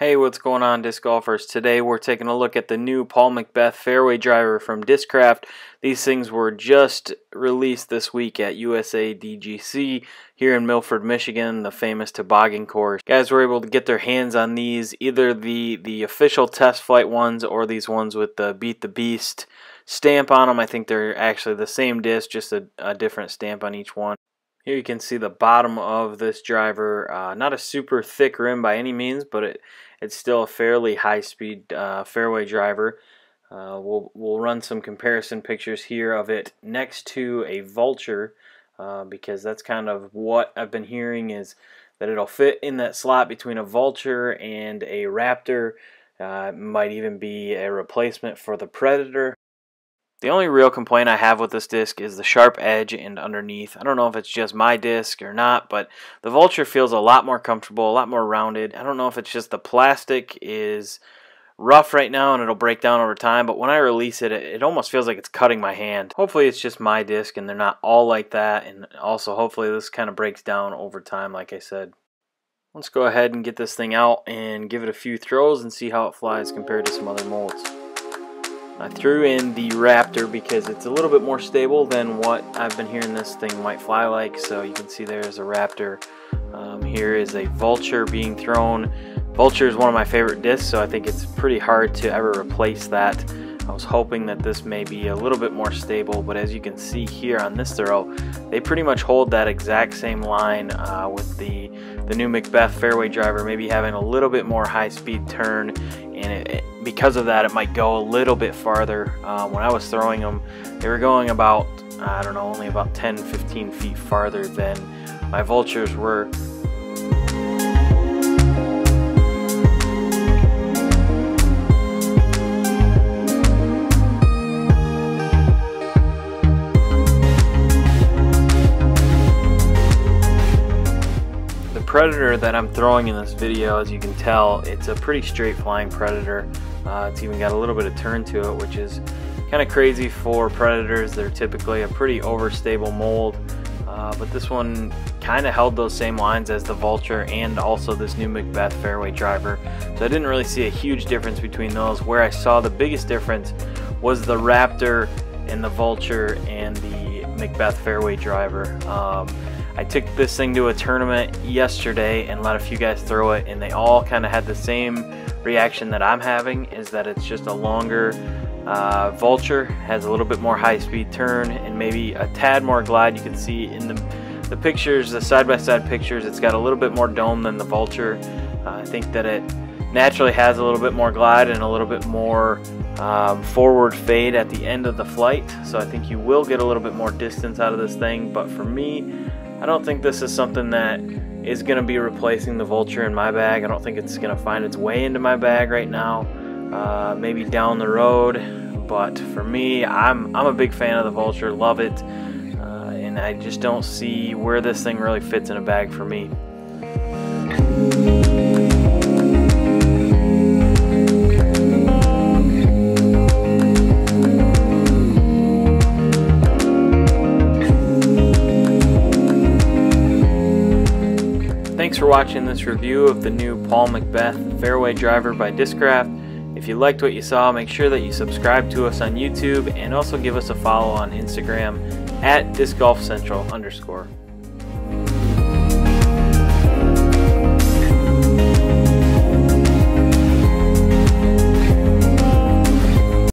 Hey, what's going on, disc golfers? Today we're taking a look at the new McBeth Fairway driver from Discraft. These things were just released this week at USA DGC here in Milford, Michigan, the famous toboggan course. Guys were able to get their hands on these, either the official test flight ones or these ones with the Beat the Beast stamp on them. I think they're actually the same disc, just a different stamp on each one. Here you can see the bottom of this driver. Not a super thick rim by any means, but it's still a fairly high-speed fairway driver. We'll run some comparison pictures here of it next to a Vulture, because that's kind of what I've been hearing, is that it'll fit in that slot between a Vulture and a Raptor. It might even be a replacement for the Predator. The only real complaint I have with this disc is the sharp edge and underneath. I don't know if it's just my disc or not, but the Vulture feels a lot more comfortable, a lot more rounded. I don't know if it's just the plastic is rough right now and it'll break down over time, but when I release it, it almost feels like it's cutting my hand. Hopefully it's just my disc and they're not all like that, and also hopefully this kind of breaks down over time, like I said. Let's go ahead and get this thing out and give it a few throws and see how it flies compared to some other molds. I threw in the Raptor because it's a little bit more stable than what I've been hearing this thing might fly like. So you can see there's a Raptor. Here is a Vulture being thrown. Vulture is one of my favorite discs, so I think it's pretty hard to ever replace that. I was hoping that this may be a little bit more stable, but as you can see here on this throw, they pretty much hold that exact same line with the new McBeth Fairway driver, maybe having a little bit more high-speed turn, and because of that, it might go a little bit farther. When I was throwing them, they were going about, I don't know, only about 10-15 feet farther than my Vultures were. Predator that I'm throwing in this video, as you can tell, it's a pretty straight flying Predator. It's even got a little bit of turn to it, which is kind of crazy for Predators. They're typically a pretty overstable mold, but this one kind of held those same lines as the Vulture and also this new McBeth Fairway driver. So I didn't really see a huge difference between those. Where I saw the biggest difference was the Raptor and the Vulture and the McBeth Fairway driver. I took this thing to a tournament yesterday and let a few guys throw it, and they all kind of had the same reaction that I'm having, is that it's just a longer Vulture, has a little bit more high-speed turn and maybe a tad more glide. You can see in the pictures, the side-by-side pictures, it's got a little bit more dome than the Vulture. I think that it naturally has a little bit more glide and a little bit more forward fade at the end of the flight, so I think you will get a little bit more distance out of this thing. But for me, I don't think this is something that is going to be replacing the Vulture in my bag. I don't think it's going to find its way into my bag right now. Maybe down the road, but for me, I'm a big fan of the Vulture, love it, and I just don't see where this thing really fits in a bag for me. Thanks for watching this review of the new McBeth Fairway driver by Discraft. If you liked what you saw, make sure that you subscribe to us on YouTube and also give us a follow on Instagram at DiscGolfCentral_.